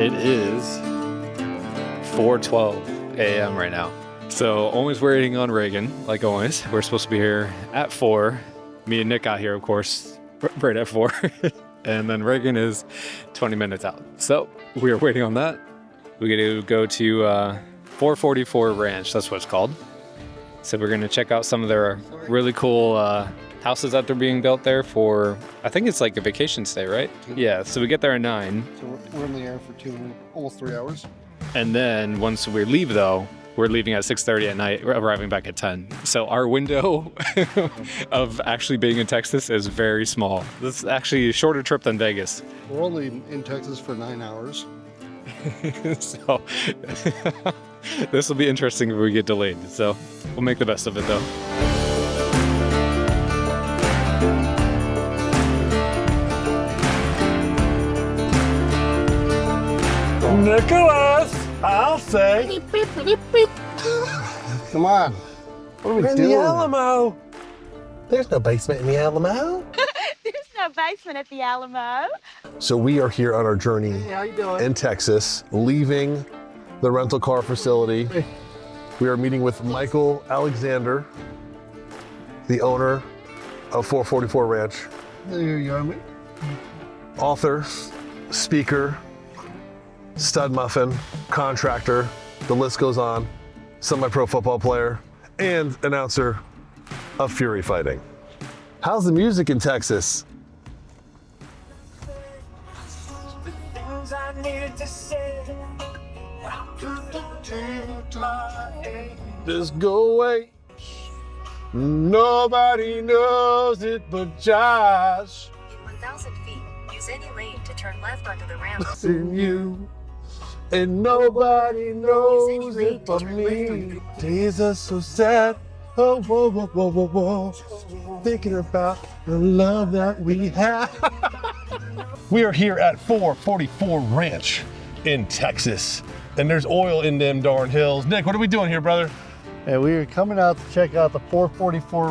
It is 4:12 a.m. right now. So always waiting on Regan, like always. We're supposed to be here at 4. Me and Nick got here, of course, right at 4. And then Regan is 20 minutes out. So we are waiting on that. We get to go to 444 Ranch, that's what it's called. So we're going to check out some of their really cool houses that they're being built there for, I think it's like a vacation stay, right? Yeah, so we get there at 9. So we're in the air for almost 3 hours. And then once we leave, though, we're leaving at 6:30 at night, arriving back at 10. So our window of actually being in Texas is very small. This is actually a shorter trip than Vegas. We're only in Texas for 9 hours. So this will be interesting if we get delayed. So we'll make the best of it, though. Nicholas, I'll say. Come on. What are we We're in doing? the Alamo. There's no basement in the Alamo. There's no basement at the Alamo. So we are here on our journey Hey, how you doing? in Texas, leaving the rental car facility. Hey. We are meeting with Michael Alexander, the owner of 444 Ranch, There you go. author, speaker, stud muffin, contractor, the list goes on, semi-pro football player, and announcer of Fury Fighting. How's the music in Texas? Just go away. Nobody knows it but Josh. In 1,000 feet, use any lane to turn left onto the ramp. And you. And nobody knows it but me. Days are so sad. Oh, whoa, whoa, whoa, whoa, whoa. Thinking about the love that we have. We are here at 444 Ranch in Texas. And there's oil in them darn hills. Nick, what are we doing here, brother? Hey, we are coming out to check out the 444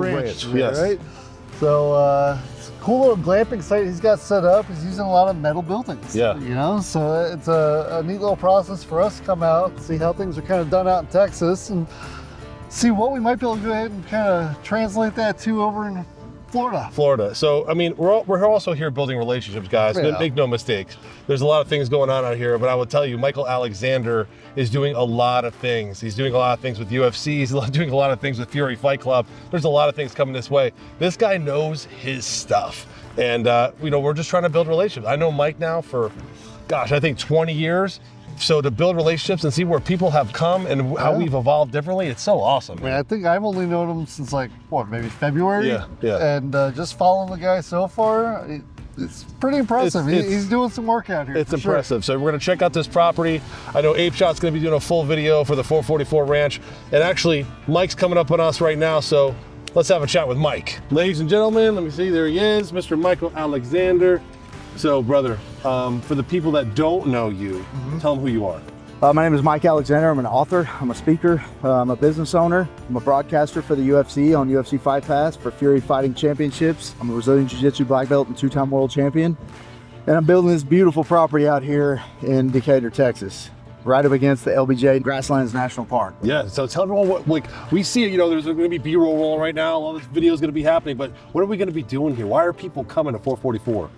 Ranch. Yes. Right? So, it's a cool little glamping site he's got set up. He's using a lot of metal buildings. Yeah. You know, so it's a neat little process for us to come out, see how things are kind of done out in Texas, and see what we might be able to go ahead and kind of translate that to over in Florida. So, I mean, we're also here building relationships, guys. Yeah. Make no mistakes. There's a lot of things going on out here, but I will tell you, Michael Alexander is doing a lot of things. He's doing a lot of things with UFC. He's doing a lot of things with Fury Fight Club. There's a lot of things coming this way. This guy knows his stuff. And, we're just trying to build relationships. I know Mike now for, I think 20 years. So to build relationships and see where people have come and how we've evolved differently, it's so awesome. I mean, I think I've only known him since maybe February? Yeah. And just following the guy so far, it's pretty impressive. He's doing some work out here. It's impressive. So we're gonna check out this property. I know Ape Shot's gonna be doing a full video for the 444 Ranch. And actually, Mike's coming up on us right now, so let's have a chat with Mike. Ladies and gentlemen, let me see, there he is, Mr. Michael Alexander. So brother, for the people that don't know you, tell them who you are. My name is Mike Alexander. I'm an author, I'm a speaker, I'm a business owner, I'm a broadcaster for the UFC on UFC Fight Pass for Fury Fighting Championships. I'm a Brazilian Jiu-Jitsu black belt and 2-time world champion. And I'm building this beautiful property out here in Decatur, Texas, right up against the LBJ Grasslands National Park. Yeah, so tell everyone what, we see, there's gonna be B-roll rolling right now, all this video is gonna be happening, but what are we gonna be doing here? Why are people coming to 444?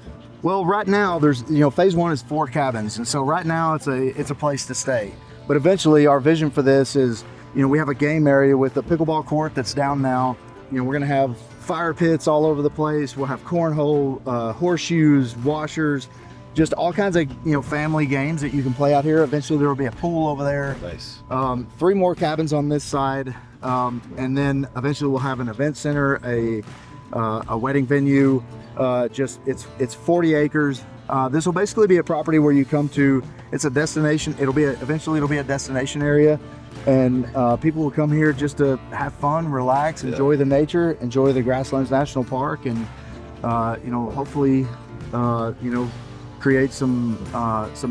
Well, right now there's, phase 1 is 4 cabins. And so right now it's a place to stay. But eventually our vision for this is, we have a game area with a pickleball court that's down now. We're gonna have fire pits all over the place. We'll have cornhole, horseshoes, washers, just all kinds of, family games that you can play out here. Eventually there will be a pool over there. Nice. 3 more cabins on this side. And then eventually we'll have an event center, a wedding venue. It's 40 acres. This will basically be a property where you come to. It's a destination. Eventually it'll be a destination area, and people will come here just to have fun, relax, enjoy the nature, enjoy the Grasslands National Park, and hopefully, create some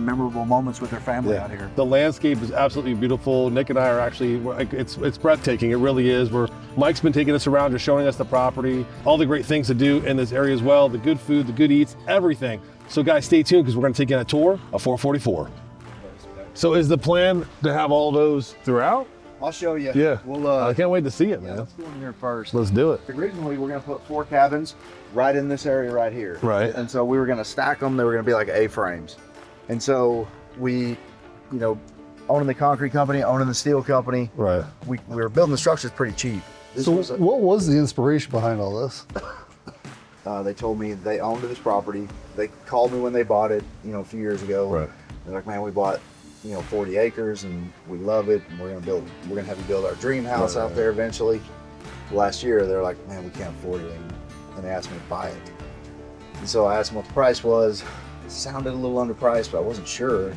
memorable moments with their family out here. The landscape is absolutely beautiful. Nick and I are actually, it's breathtaking. It really is. Mike's been taking us around, just showing us the property, all the great things to do in this area as well, the good food, the good eats, everything. So guys, stay tuned because we're going to take you on a tour of 444. So is the plan to have all those throughout? I'll show you. Yeah. I can't wait to see it, man. Let's go in here first. Let's do it. Originally, we're going to put 4 cabins right in this area right here. Right. And so we were going to stack them. They were going to be like A-frames. And so we, owning the concrete company, owning the steel company, Right. we were building the structures pretty cheap. So what was the inspiration behind all this? They told me they owned this property. They called me when they bought it, a few years ago. Right. They're like, man, we bought 40 acres and we love it, and we're gonna have you build our dream house out there eventually. Last year they're like, man, we can't afford it, and they asked me to buy it. And so I asked them what the price was. It sounded a little underpriced, but I wasn't sure.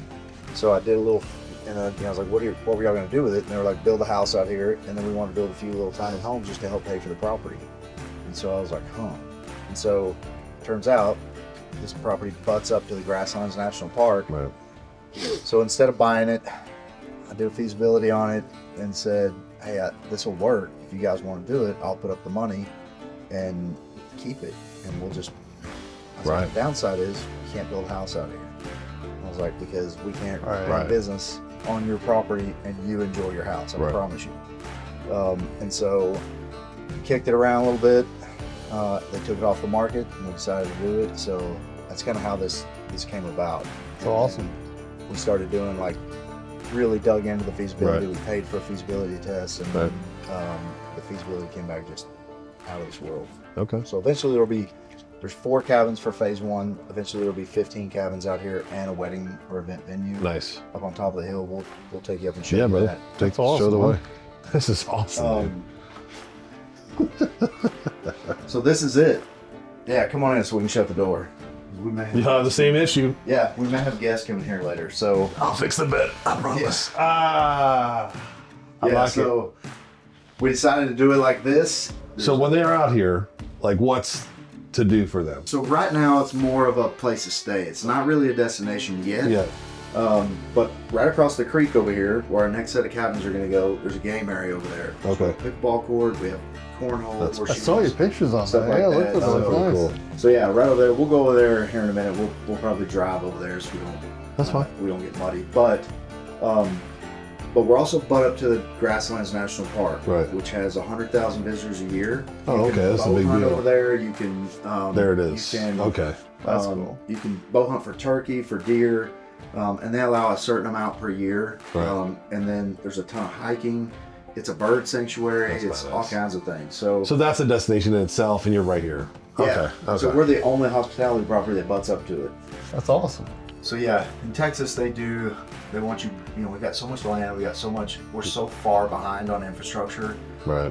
So I did a little, and I was like, what were y'all gonna do with it? And they were like, build a house out here, and then we want to build a few little tiny homes just to help pay for the property. And so I was like, huh. And so turns out this property butts up to the Grasslands National Park. Right. So instead of buying it, I did a feasibility on it and said, hey, this will work. If you guys want to do it, I'll put up the money and keep it. And we'll just, Right. The downside is you can't build a house out here. I was like, because we can't run Right. a business on your property and you enjoy your house, I Right. promise you. And so kicked it around a little bit. They took it off the market and we decided to do it. So that's kind of how this came about. So awesome. We started doing really dug into the feasibility. Right. We paid for a feasibility test, and Right. the feasibility came back just out of this world. Okay. So eventually there's 4 cabins for phase 1. Eventually there'll be 15 cabins out here and a wedding or event venue. Nice. Up on top of the hill. We'll take you up and show Yeah, you brother. that. Show awesome, the huh? way. This is awesome. So this is it. Yeah, come on in so we can shut the door. We may You have the same issue. Yeah, we may have guests coming here later. So I'll fix the bed. I promise. I like so we decided to do it like this. So when they're out here, what's to do for them? So right now it's more of a place to stay. It's not really a destination yet. Yeah. But right across the creek over here, where our next set of cabins are going to go, there's a game area over there. Okay. Pickleball court. We have cornhole. That's- I saw your pictures on Stuff that. like Yeah, that. look at that. So Nice. cool. So yeah, right over there. We'll go over there here in a minute. We'll probably drive over there so That's fine. we don't get muddy. But we're also butt up to the Grasslands National Park, Right. which has 100,000 visitors a year. Oh, You can okay, that's a bow big hunt deal. over there. You can. There it is. You can, Okay. That's cool. You can bow hunt for turkey, for deer, and they allow a certain amount per year. Right. And then there's a ton of hiking. It's a bird sanctuary. That's It's badass. all kinds of things. So So that's a destination in itself, and you're right here. yeah. Okay. So we're the only hospitality property that butts up to it. That's awesome. So yeah, in Texas they want you. We've got so much land. We're so far behind on infrastructure. Right.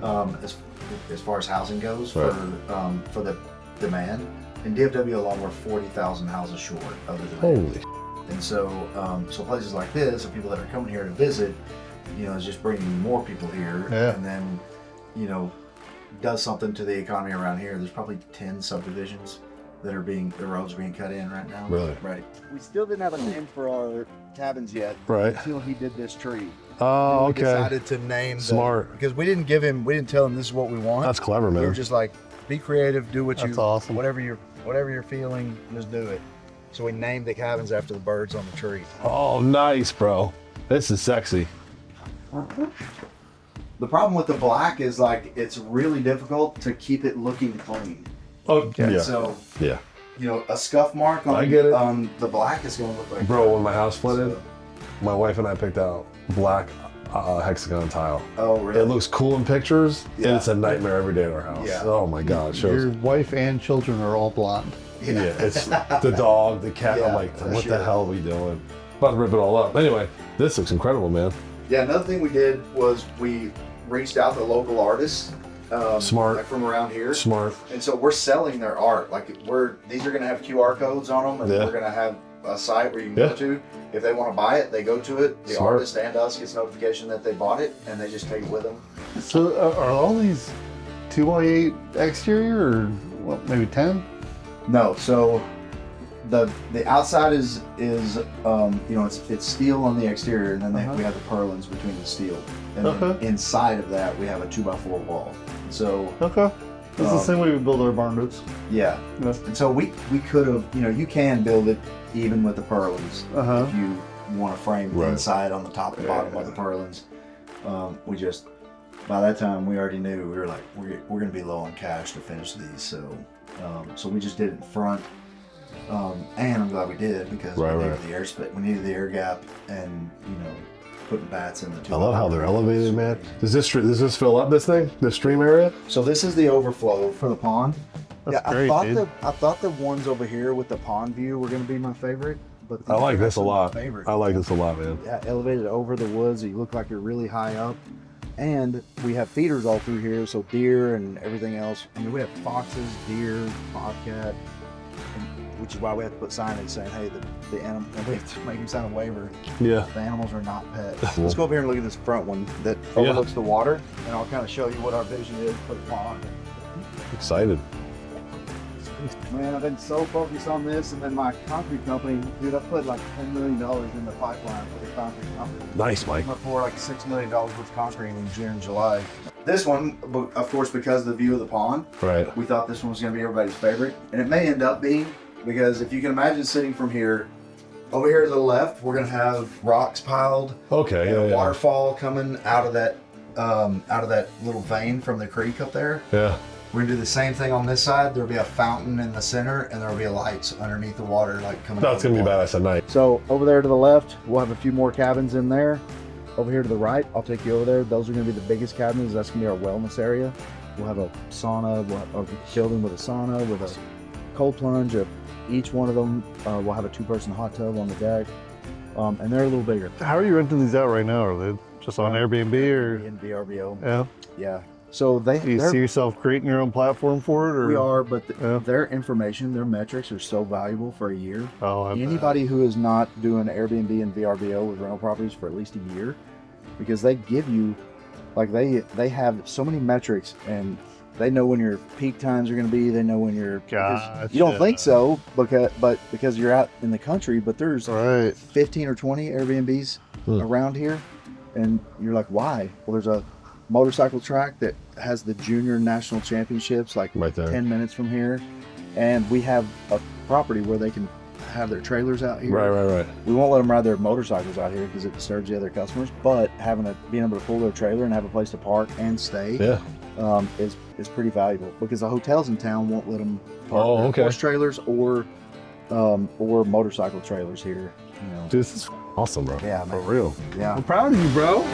As far as housing goes Right. for the demand. In DFW alone, we're 40,000 houses short of the demand. Holy. And so, so places like this, and people that are coming here to visit, is just bringing more people here, Yeah. and then, does something to the economy around here. There's probably 10 subdivisions that are the roads are being cut in right now. Really? Right. We still didn't have a name for our cabins yet. Right. Until he did this tree. Oh, We okay. decided to name Smart. because we didn't tell him this is what we want. That's clever, We were man. just like, be creative, do what That's awesome. whatever you're feeling, just do it. So we named the cabins after the birds on the tree. Oh, nice, bro. This is sexy. The problem with the black is it's really difficult to keep it looking clean. Oh, yeah. So Yeah. a scuff mark on I get it. on the black is going to look like Bro, when my house flooded, So- my wife and I picked out black hexagon tile. Oh really? It looks cool in pictures, and Yeah. it's a nightmare every day in our house. Yeah. Oh my God, it Your shows. wife and children are all blonde. Yeah, it's the dog, the cat. Yeah, I'm like, for what sure. the hell are we doing? About to rip it all up. Anyway, this looks incredible, man. Yeah, another thing we did was we reached out to local artists. Smart. From around here. Smart. And so we're selling their art. These are going to have QR codes on them, and Yeah. we're going to have a site where you can Yeah. go to. If they want to buy it, they go to it. The Smart. artist and us gets notification that they bought it, and they just take it with them. So are all these 2x8 exterior or maybe 10? No, so The outside is it's steel on the exterior, and then we have the purlins between the steel, and then inside of that we have a 2x4 wall. So It's the same way we build our barn roots. yeah. And so we could have, you can build it even with the purlins if you want to frame the inside on the top and bottom of the purlins. We just, by that time we already knew we were like we're going to be low on cash to finish these, so we just did it in front. And I'm glad we did, because we needed the air split. We needed the air gap, and putting bats in the two. I love how they're elevated, man. Does this fill up this thing, the stream area? So this is the overflow for the pond. That's great, dude. I thought the ones over here with the pond view were going to be my favorite, but I like this a lot. Favorite. I like this a lot, man. Yeah, elevated over the woods, so you look like you're really high up. And we have feeders all through here, so deer and everything else. I mean, we have foxes, deer, bobcat, which is why we have to put signage saying, hey, the animal, and we have to make them sign a waiver. Yeah. The animals are not pets. Let's go over here and look at this front one that overlooks the water, and I'll kind of show you what our vision is for the pond. Excited. Man, I've been so focused on this, and then my concrete company, dude, I put like $10 million in the pipeline for the concrete company. Nice, Mike. I'm gonna pour like $6 million worth of concrete in June and July. This one, of course, because of the view of the pond, Right. we thought this one was gonna be everybody's favorite, and it may end up being, because if you can imagine sitting from here, over here to the left, we're gonna have rocks piled. Okay. And a waterfall coming out of that little vein from the creek up there. Yeah. We're gonna do the same thing on this side. There'll be a fountain in the center, and there'll be lights underneath the water, like coming. That's gonna be badass at night. So over there to the left, we'll have a few more cabins in there. Over here to the right, I'll take you over there. Those are gonna be the biggest cabins. That's gonna be our wellness area. We'll have a sauna, we'll have a building with a sauna, with a cold plunge. Each one of them, we'll have a 2-person hot tub on the deck, and they're a little bigger. How are you renting these out right now? Are they just on Airbnb or? In VRBO. Yeah. Yeah. So Do you see yourself creating your own platform for it? Or? We are, but their information, their metrics are so valuable for a year. Oh, Anybody who is not doing Airbnb and VRBO with rental properties for at least a year, because they give you, like they have so many metrics, and they know when your peak times are going to be. They know when you're. Gotcha. You don't think so, because you're out in the country, but there's 15 or 20 Airbnbs around here, and you're like, why? Well, there's a motorcycle track that has the junior national championships like right there. 10 minutes from here, and we have a property where they can have their trailers out here. Right. We won't let them ride their motorcycles out here because it disturbs the other customers, but being able to pull their trailer and have a place to park and stay is pretty valuable, because the hotels in town won't let them park horse trailers or motorcycle trailers here. Dude, this is awesome, bro. Yeah, for man. real. Yeah. I'm proud of you, bro.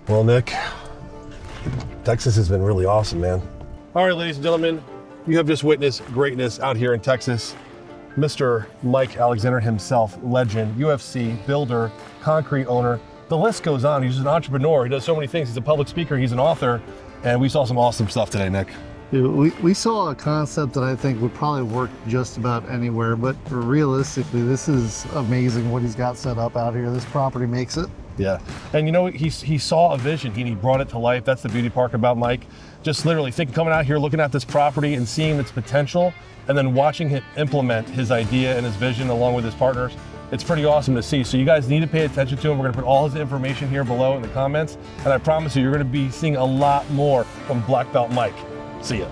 Well, Nick, Texas has been really awesome, man. All right, ladies and gentlemen, you have just witnessed greatness out here in Texas. Mr. Mike Alexander himself, legend, UFC, builder, concrete owner. The list goes on. He's an entrepreneur. He does so many things. He's a public speaker. He's an author. And we saw some awesome stuff today, Nick. We saw a concept that I think would probably work just about anywhere, but realistically, this is amazing what he's got set up out here. This property makes it. Yeah, and you know, he saw a vision and he brought it to life. That's the beauty part about Mike. Just literally coming out here, looking at this property and seeing its potential, and then watching him implement his idea and his vision along with his partners. It's pretty awesome to see. So you guys need to pay attention to him. We're gonna put all his information here below in the comments, and I promise you, you're gonna be seeing a lot more from Black Belt Mike. See ya.